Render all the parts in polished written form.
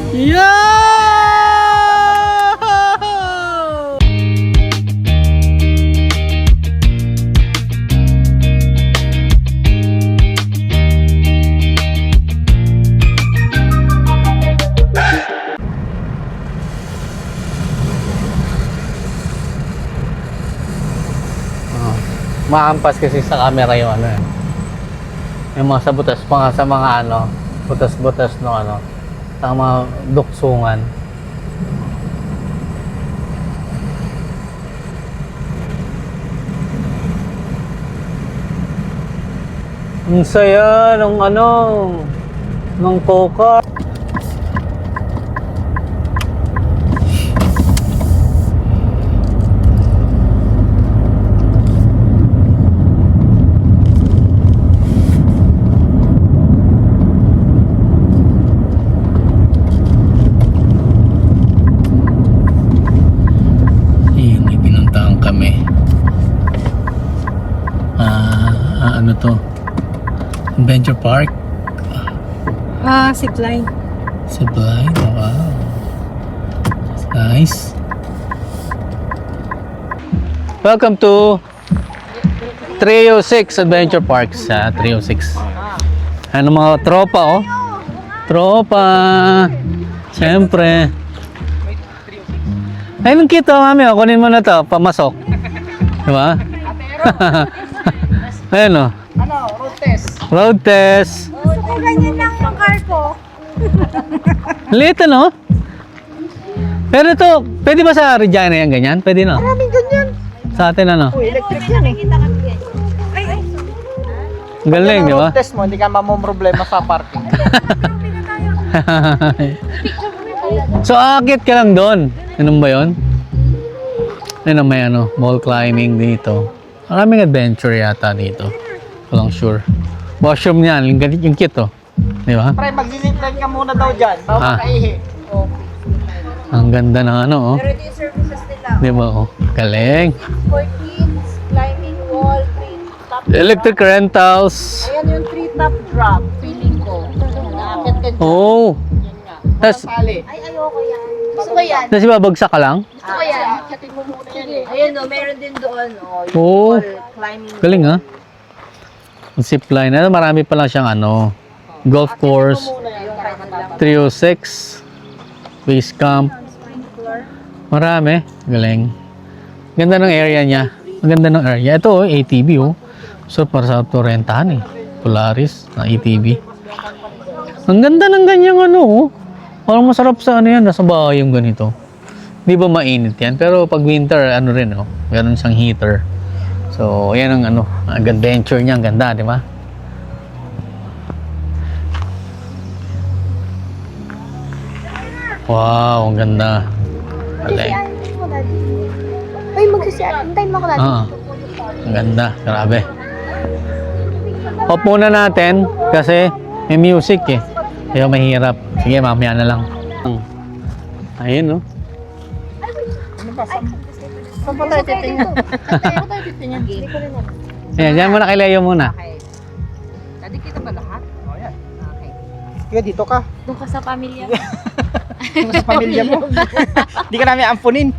Yeah! Maampas kasi sa camera yung ano eh. Yung mga sa butas, mga sa mga ano, butas-butas no ano, sa mga duksungan. Ang saya nung ano, ng Coca. Ano to? Adventure Park? Zipline. Zipline? Wow. Nice. Welcome to 306 Adventure Park sa 306. Ano mga tropa oh? Tropa. Siyempre. Ay, nung kita mami oh. Kunin mo na to. Pamasok. Diba? Ayun o. Ano? Road test. Road test. Gusto ko ganyan lang yung car ko. Liit ano? Pero ito, pwede ba sa Regina yan ganyan? Pwede no? Maraming ganyan. Sa atin ano? Electric yan eh. Ay. Galing, di ba? Road test mo, hindi ka mamumroblema sa parking. So, aakit ka lang doon. Ano ba yun? Ano may ano, wall climbing dito. Maraming adventure yata dito. Walang sure. Washroom niyan, yung kit oh. Di ba? Pre, mag-zipline ka muna daw dyan. Bago makaihi. Ang ganda ng ano oh. Pero yung services nila. Di ba oh? Galing. For kids, climbing wall, tree top Electric drop. rentals. Ayan yung tree top drop. Feeling ko. Naakit ka dyan. Oh. Yan nga. Tas, Sali. Ay, ayoko yan. Gusto ko yan. tas babagsak ka lang? Gusto ko yan. Chatin mo muna yan eh. Ayan o, meron din doon. Yung Oh. wall climbing. Galing ha? Zipline. Ano, marami pa lang siyang ano. Golf course. Muna yan. Para matapos. 306. Base camp. Marami. Galing. Ganda ng area niya. Maganda ng area. Ito oh, ATV oh. So para sa rentahan eh. Polaris na ATV. Ang ganda ng ganyang ano oh. Parang masarap sa ano yan. Nasa bahay yung ganito. Di ba mainit yan? Pero pag winter, ano rin oh. Meron siyang heater. So, yan ang ano. Ang adventure niya. Ang ganda, di ba? Wow, ang ganda. Galing. Ay, magsisiyan. Hintayin mo ako natin. Ang ganda, grabe. Off muna natin kasi may music eh. Kaya mahirap. Sige, mamaya na lang. Ayun, no? Ano ba? Saan pa tayo titingnan? Saan tayo titingnan? Ayan, dyan muna kay Leo muna. Okay. Tadi kita ba lahat? Oh, yan. Okay. Kaya dito ka. Doon ka sa pamilya mo. Kung sa pamilya mo. Hindi ka namin ampunin.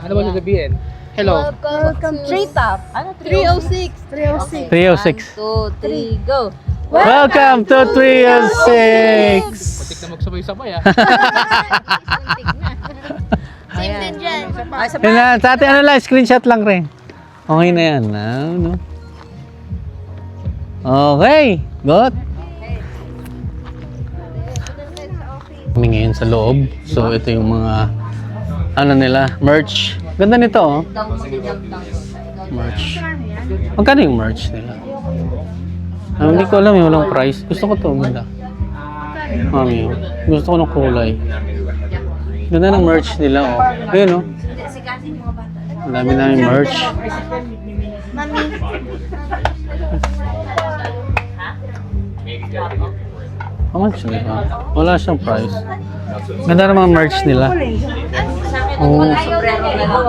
Ano ba sasabihin? Hello. Welcome to Tree Top. Ano? 306. 306. 306. 1, 2, 3, go. Welcome to 306! Patik na magsabay-sabay ah. Same din dyan. Ay, sa Yun na, sa atin ano lang, screenshot lang rin. Okay na yan. No? Okay, good. Kami ngayon sa loob. So, ito yung mga ano nila, merch. Ganda nito, oh. Merch. Magkano yung merch nila? Hindi ko alam, walang price. Gusto ko to, ganda. Mami, gusto ko ng kulay. Ganda ng merch nila, oh. Ayun, oh. Ang dami namin merch. How much nila? Wala siyang price. Ganda ng mga merch nila. Oh,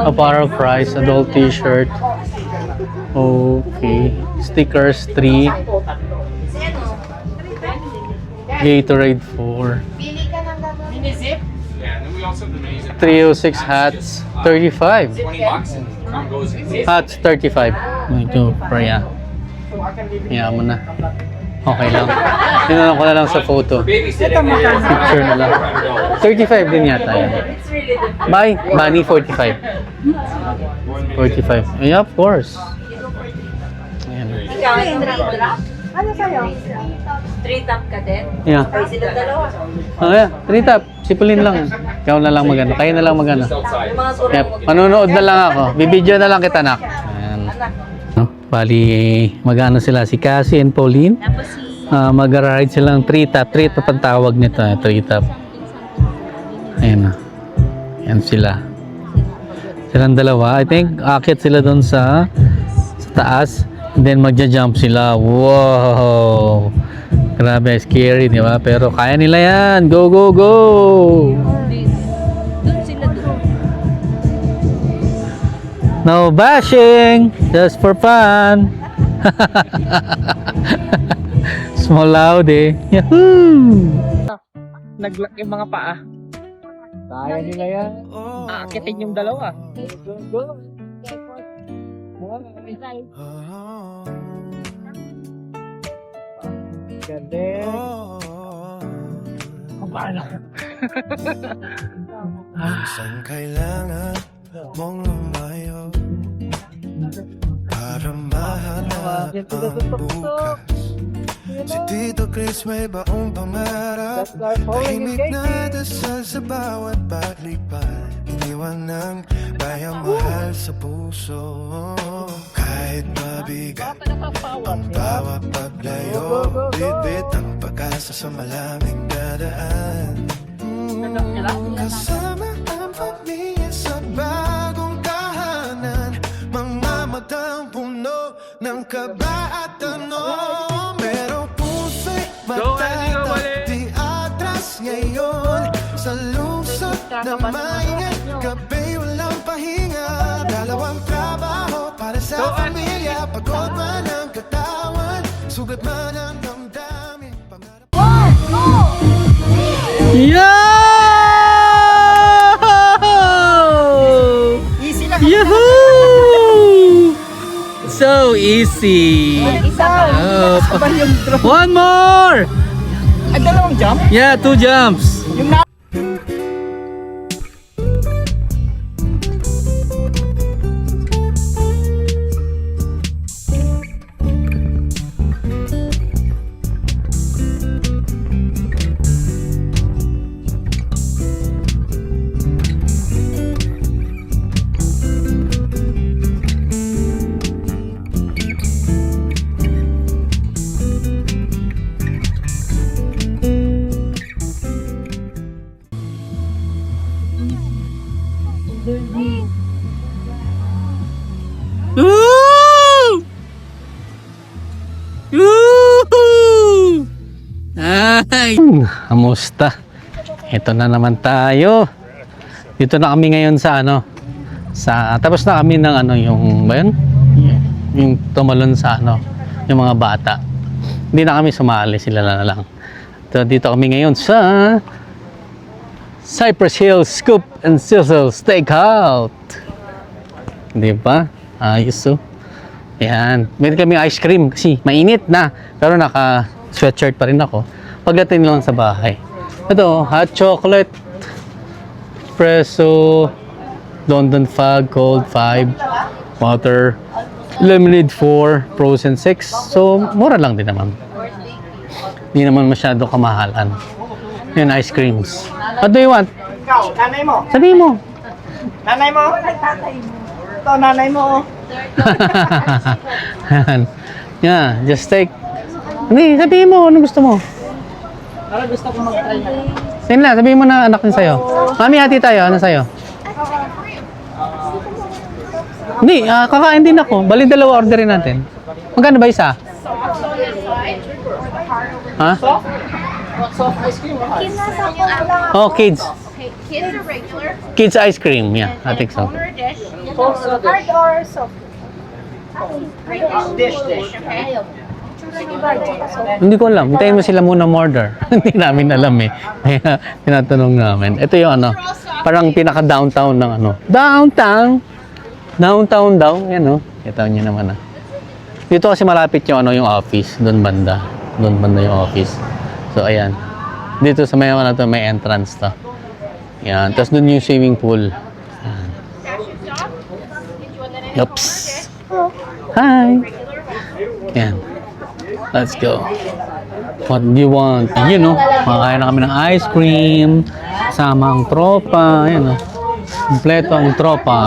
apparel price, adult t-shirt. Okay. Stickers 3. Gatorade 4. 306 hats, 35. Hats, 35. Ito, Freya. Kaya mo na. Okay lang. Tinanong ko na lang sa photo. Picture na lang. 35 din yata yan. Bye. Bunny, 45. 45. Yeah, of course. Ayan. Ikaw, Ano sa'yo? 3-top ka din? Yeah. Ay, sila dalawa. Oh, yeah. 3 tap. Sipulin lang. Ikaw na lang magano. Kayo na lang magano. Yung mga Yep. turong Manonood na lang ako. Bibidyo na lang kita, nak. Ayan. No? Bali, mag-ano sila si Cassie and Pauline. Mag-ride silang 3 tap. 3 tap ang tawag nito. 3 tap. Ayan na. Ayan sila. Silang dalawa. I think akit sila doon sa taas. And then magja-jump sila. Wow! Grabe, scary, di ba? Pero kaya nila yan. Go, go, go! Doon sila doon. No bashing! Just for fun! Small loud eh. Yahoo! Naglock yung mga paa. Kaya nila yan. Aakitin yung dalawa. Ganda. Ang bahala. Minsan kailangan mong lumayo para mahanap ang bukas. Si Tito Chris may baong pangarap, tahimik na dasal sa bawat paglipat. Iniwan ng bayang mahal sa puso. Kahit mabigat ang bawat paglayo, bibit ang pag-asa sa malamig dadaan. Kasama ang pamilya sa bagong tahanan, mga matang puno ng kaba at tanong. Pero puso'y matatag, di atras ngayon. Sa lungsod na maingat, gabi walang pahinga. Dalawang trabaho para sa pamilya, pagod man ang katawan, sugat man ang damdamin. Pangarap Yo! Easy lang. Yahoo! So easy. Oh, one more. Ay, dalawang jump? Yeah, 2 jumps. Yung na... Woo! Woo! Ay! Kamusta? Ito na naman tayo. Dito na kami ngayon sa ano, sa tapos na kami ng ano yung ba yun? Yung tumalon sa ano, yung mga bata. Hindi na kami sumali, sila na lang. So, dito kami ngayon sa Cypress Hills Scoop and Sizzle Steakout. Di ba? Ayos oh. Ayan. Meron kami ice cream kasi mainit na. Pero naka sweatshirt pa rin ako. Pagdating lang sa bahay. Ito, hot chocolate, espresso, London Fog, cold 5, water, lemonade 4, frozen 6. So, mura lang din naman. Hindi naman masyado kamahalan. Yan, ice creams. What do you want? Ikaw, nanay mo. Sabihin mo. Nanay mo. Ito, nanay mo. Yeah, just take. Hindi, sabihin mo, ano gusto mo? Parang gusto ko mag-try na. Sige na, sabihin mo na anak niya sa'yo. Mami, hati tayo, ano sa'yo? Hindi, kakain din ako. Bali, dalawa orderin natin. Magkano ba isa? Ha? Soft ice cream. Kinasa ko lang. Oh, kids. Okay, kids are regular. Kids ice cream. Yeah, I think so. Owner dish. Hard or soft? Right Dish. Okay. Hindi ko alam. Hintayin mo sila muna order. Hindi namin alam eh. Kaya tinatanong namin. Ito yung ano, parang pinaka-downtown ng ano. Downtown! Downtown daw. Yan o. Kita nyo naman ah. Dito kasi malapit yung ano, yung office. Doon banda. Doon banda yung office. So ayan. Dito sa may ano to, may entrance to. Yan. Tapos doon yung swimming pool. Yan. Yups. Hi! Yan. Let's go. What do you want? Yun no. Makakain na kami ng ice cream. Sama ang tropa. Yan no. Kompleto ang tropa.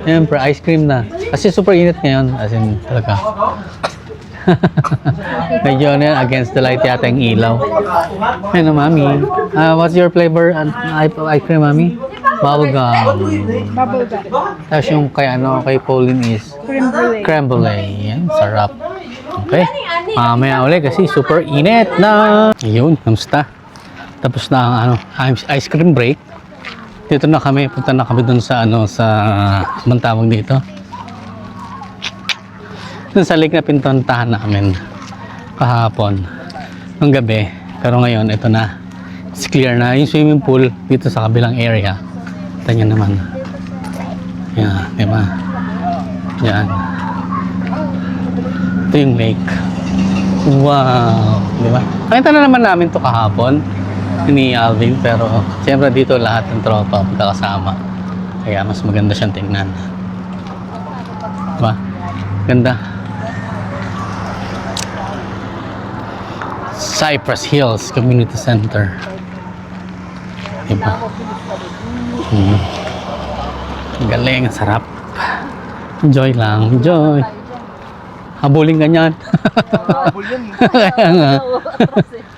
Siyempre, ice cream na. Kasi super init ngayon. As in, talaga. Medyo ano yan, against the light yata yung ilaw. Ano, mami? What's your flavor ice cream, mami? Bubblegum. Bubblegum. Tapos yung kay, ano, kay Pauline is Creme brulee. creme brulee. Yan, sarap. Okay. Mamaya ulit kasi super init na. Ayun, kamusta? Tapos na ang ano, ice cream break. Dito na kami, punta na kami dun sa ano, sa anong tawag dito. Dun sa lake na pinuntahan namin kahapon, ng gabi. Pero ngayon, ito na. It's clear na. Yung swimming pool dito sa kabilang area. Ito nyo naman. Yan, di ba? Yan. Ito yung lake. Wow! Di ba? Nakita na naman namin to kahapon ni Alvin, pero siyempre dito lahat ng tropa magkakasama. Kaya mas maganda siyang tingnan. Diba? Ganda. Cypress Hills Community Center. Diba? Galing, sarap. Enjoy lang, enjoy. Habulin ka niyan. Habol yun. Kaya nga.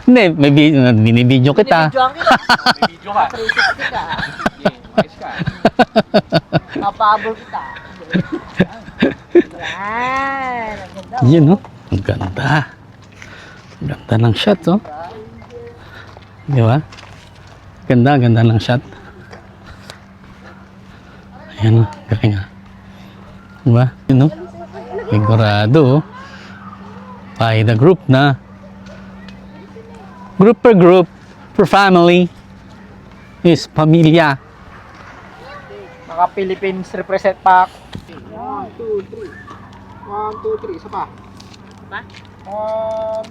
Hindi, may binibidyo kita. May video ka. 360 ka. Ayos ka. Mapabol kita. Yan. Ang ganda. Yun, no? Ang ganda. Ang ganda ng shot, oh. Di ba? Ganda, ganda ng shot. Ayan, oh. Galing, ah. Di ba? Yun, no? Sigurado, oh. By the group na. Group per family is pamilya. Mga Philippines represent pack. 1, 2, 3. 1, 2, 3. Isa pa. Ba? 1,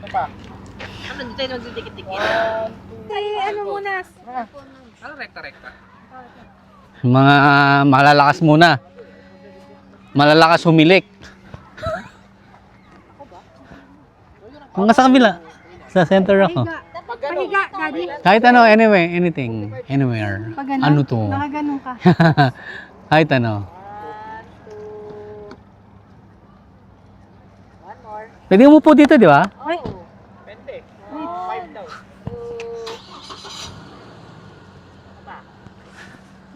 2. Isa pa. Ano, dito tayo magdidikit-dikit. 1, 2. Ano muna? Ano rekta-rekta? Mga malalakas muna. Malalakas humilik. Hanggang sa kabila. Sa center ako. Pahiga, daddy. Kahit ano, anyway, anything. Anywhere. Ano to? Nakaganon ka. Kahit ano. Pwede mo po dito, di ba? Pwede. 5 daw.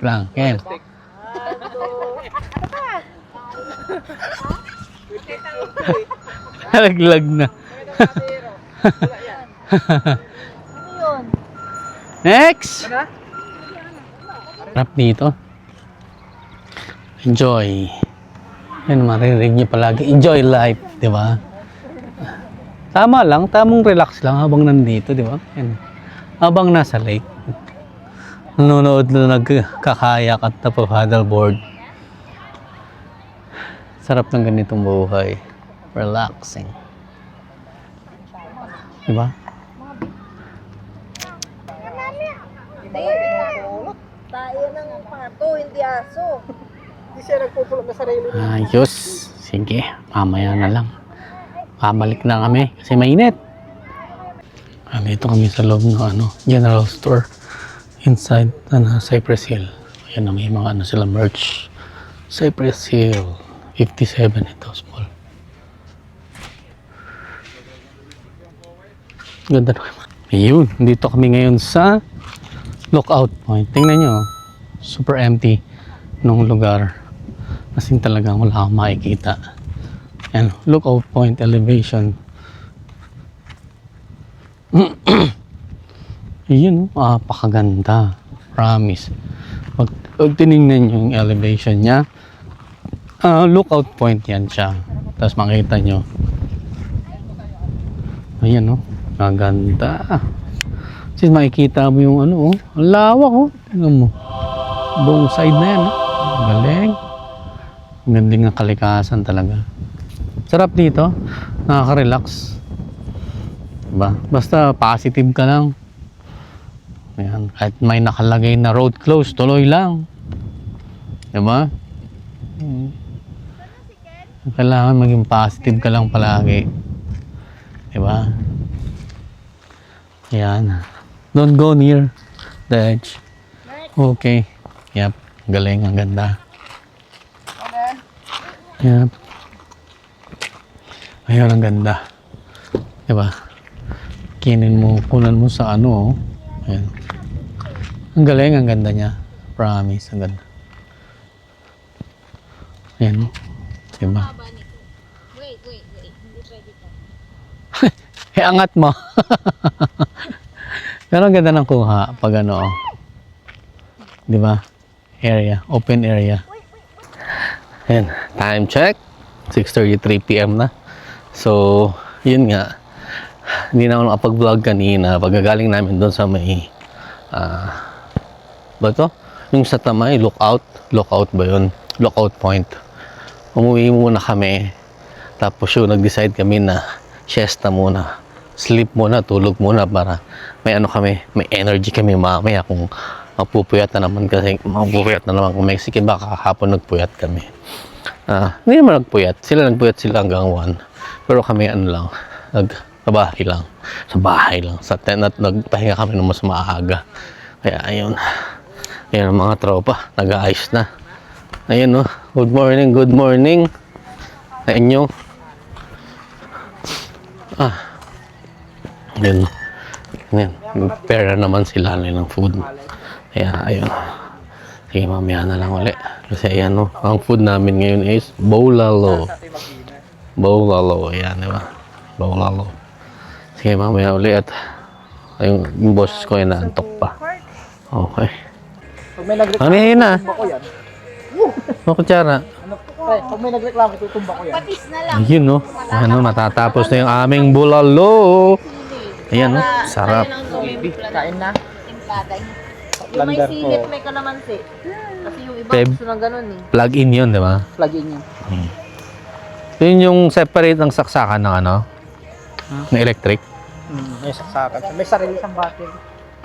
Lang, Ken. Laglag na. Next! Rap dito. Enjoy. Yan, maririnig niyo palagi. Enjoy life, di ba? Tama lang, tamang relax lang habang nandito, di ba? Yan. Habang nasa lake. Nanonood na nagkakayak at paddleboard. Sarap ng ganitong buhay. Relaxing. Diba? Tayo ng pato, hindi aso. Hindi siya nagpupulot na sarili niya. Ayos. Sige, mamaya na lang. Pabalik na kami kasi mainit. Dito kami sa loob ng general store inside Cypress Hill. Ayan na, may mga sila merch. Cypress Hill 57 ito, small. Ganda naman. Ayun, dito kami ngayon sa lookout point. Tingnan nyo, super empty nung lugar. Kasi talagang wala akong makikita. Ayan, lookout point elevation. Ayun, napakaganda. Promise. Pag tinignan nyo yung elevation niya, lookout point yan siya. Tapos makita nyo. Ayan, oh. Ang ganda. Kasi makikita mo yung ano, oh. Ang lawak, oh. Tingnan mo. Buong side na yan, oh. Galing. Ang gandang ng kalikasan talaga. Sarap dito. Nakaka-relax. Diba? Basta positive ka lang. Ayan. Kahit may nakalagay na road closed, tuloy lang. Diba? Kailangan maging positive ka lang palagi. Diba? Ayan. Don't go near the edge. Okay. Yep. Galing. Ang ganda. Yep. Ayun, ang ganda. Diba? Kunan mo sa ano, oh. Ayan. Ang galing. Ang ganda niya. Promise. Ang ganda. Ayan, oh. Diba? Wait. Hindi pwede to. Angat mo. Pero ang ganda ng kuha pag ano, oh. Di ba? Area, open area. Ayan, time check. 6:33 PM na. So, yun nga. Hindi na ako nakapag-vlog kanina. Pagkagaling namin doon sa may ba ito? Yung sa Tamay, lookout ba yun? Lookout point. Umuwi muna kami. Tapos yun, nag-decide kami na siesta muna. Sleep muna, tulog muna para may ano kami, may energy kami mamaya kung mapupuyat na naman kasi mapupuyat na naman kung Mexican baka kahapon nagpuyat kami. Hindi naman nagpuyat. Nagpuyat sila hanggang 1. Pero kami ano lang, nagbahay lang. Sa bahay lang. Sa tent at nagpahinga kami ng mas maaga. Kaya ayun. Ayun ang mga tropa. Nag-aayos na. Ayun, oh. Good morning. Sa inyo. Yun. Pera naman sila ng food. Kaya, ayun. Sige, mamaya na lang ulit. Kasi, ayan, no. Ang food namin ngayon is Bolalo. Ayan, di ba? Bolalo. Sige, mamaya ulit. At, yung boss ko ay naantok pa. Okay. Pag may nagreklamo, Ano yun na? tutumba ko yan. Ano kutsara? Pag may nagreklamo, tutumba ko yan. Patis na lang. Ayun, no. Ano, matatapos na yung aming bulalo. Ayan, no. Sarap. Kain na. Timplada. Yung may Lander silip, ko. may kalamansi. Kasi yung iba Peb. gusto ng ganun eh. Plug-in yun, di ba? Plug in yun. Yun yung separate ng saksakan ng ano? Ng electric. May saksakan. May sarili siyang battery.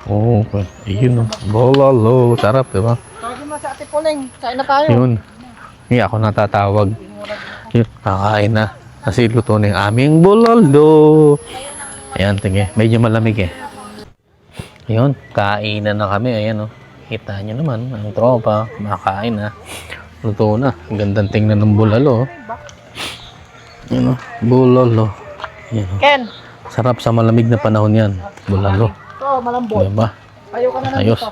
Oo, okay. Ayun, no. Bulalo. Sarap, di ba? Tawagin mo si Ate Poleng. Kain na tayo. Yun. Hindi ako natatawag. Yun, kakain na. Kasi luto na yung aming bulalo. Ayan, tingin. Medyo malamig eh. Yun, kainan na kami. Ayan, oh. Kita nyo naman, ang tropa. Makakain na. Luto na. Ang gandang tingnan ng bulalo. Ayan, oh. Bulalo. Ayan, oh. Ken! Sarap sa malamig na panahon yan. Bulalo. Ito, malambot. Diba? Ayaw ka na lang Ayos. dito.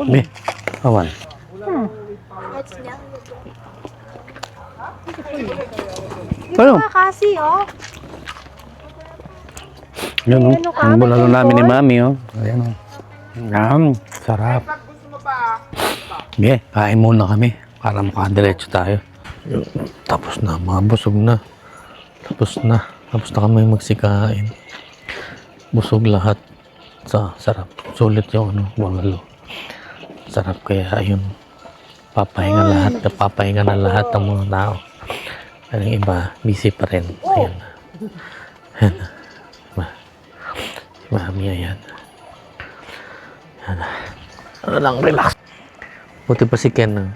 Be, awan. Ano? Kasi, oh. Yun, oh. Ang bulalo namin ni Mami, oh. Ayan, oh. Sarap. Be, kain muna kami para makadiretso tayo. Yun, tapos na, mga busog na. Tapos na kami magsikain. Busog lahat. Sarap. Sulit yung ano, bulalo. Sarap kaya ayun. Papahinga na lahat ng mga tao. Ang iba, busy pa rin. Ayan. Ayan. Mami, ayan. Ayan. Ano lang, relax. Buti pa si Ken.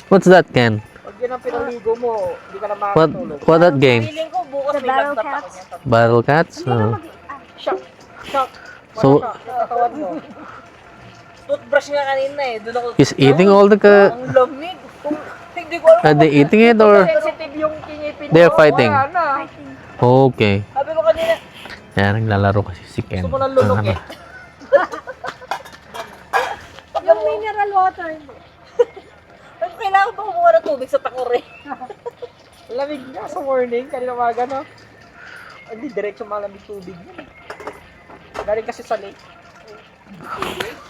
What's that, Ken? yan ang pinaligo mo, hindi ka na What makakatulog. what that game? Feeling ko bukas may Battle lagtat ako Cats. niyan. Battle Cats? Shock! Shock! So- Shock! Katawan mo. Toothbrush nga kanina eh. Doon ako. He's eating all the Ang lamig. Kung hindi ko alam Are they eating it or Sensitive yung kingipin they're mo, fighting? wala na. Okay. sabi ko kanina, Kaya naglalaro kasi si Ken. Gusto mo ng lunok Ano? eh. Yung mineral water. ay, kailangan ba kumuha ng tubig sa takore? Lamig nga sa morning, kanina umaga no. Hindi, diretso malamig tubig yun. Galing kasi sa lake.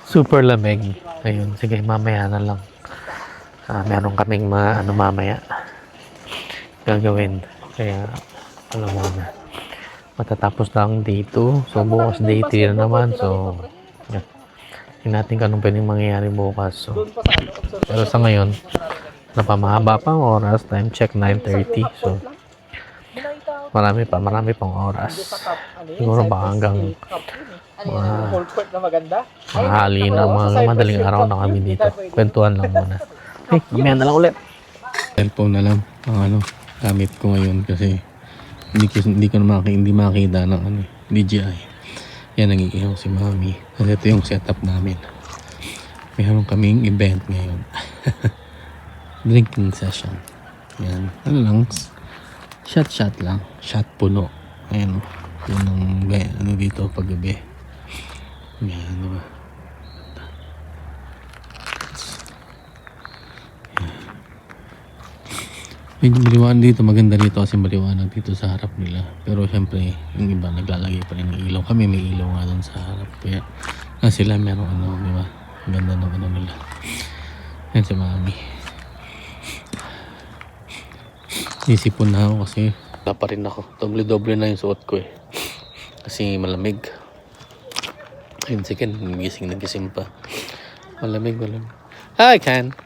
Super lamig. Ayun, sige, mamaya na lang. Meron kaming mamaya gagawin. Kaya, alam mo na. Matatapos lang day 2. So, bukas day 3 na naman. So, yeah. Tingnan natin kung anong pwedeng mangyayari bukas. So, Doon pa sa ano, observe. pero sa ngayon, napamahaba pang oras. Time check 9:30. So, marami pang oras. Siguro ba hanggang Full court na maganda. tanghali na mga madaling araw na kami dito. Kwentuhan lang muna. Hey, mamaya na lang ulit. Cellphone na lang ang gamit ko ngayon kasi hindi makita ng DJI. Yan, nag-iihaw si Mami. Kasi ito yung setup namin. Mayroon kaming event ngayon. Drinking session. Yan. Ano lang, shot lang. Shot puno. Ayan. Yun ang dito paggabi. Yan, diba? Medyo maliwanag dito, maganda dito kasi maliwanag dito sa harap nila. Pero syempre, yung iba naglalagay pa rin ng ilaw. Kami may ilaw nga dun sa harap. Kaya sila meron di ba? Ganda ng nila. Yan si Mami. Isipon na ako kasi wala pa rin ako. Doble-doble na yung suot ko eh. Kasi malamig. Ayun, sige, nagising pa. Malamig. Hi, Ken!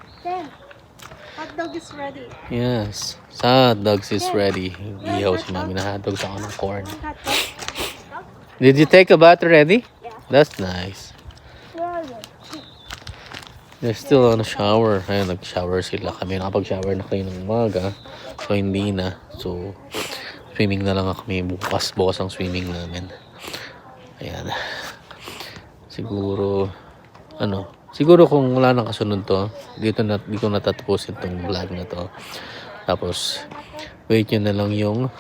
Hot dog is ready. Yes. Hot dogs is ready. Ihaw si Mami na hot dogs ako ng corn. Hot dog. Did you take a bath already? Yeah. That's nice. Where are you? They're still on a shower. Ayun, nag-shower sila. Kami nakapag-shower na kayo ng umaga. So, hindi na. So, swimming na lang kami bukas. Bukas ang swimming namin. Ayan. Siguro kung wala nang kasunod to, dito ko natatapusin itong vlog na to. Tapos, wait nyo na lang yung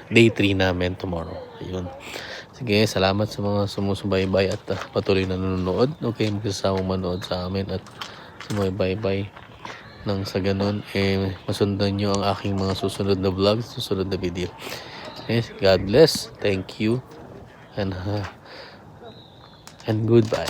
day 3 namin tomorrow. Ayun. Sige, salamat sa mga sumusubaybay at patuloy na nanonood. Okay, magsasawang manood sa amin at sumubaybay. Nang sa ganun, masundan nyo ang aking mga susunod na vlogs, susunod na video. Yes, God bless. Thank you. And goodbye.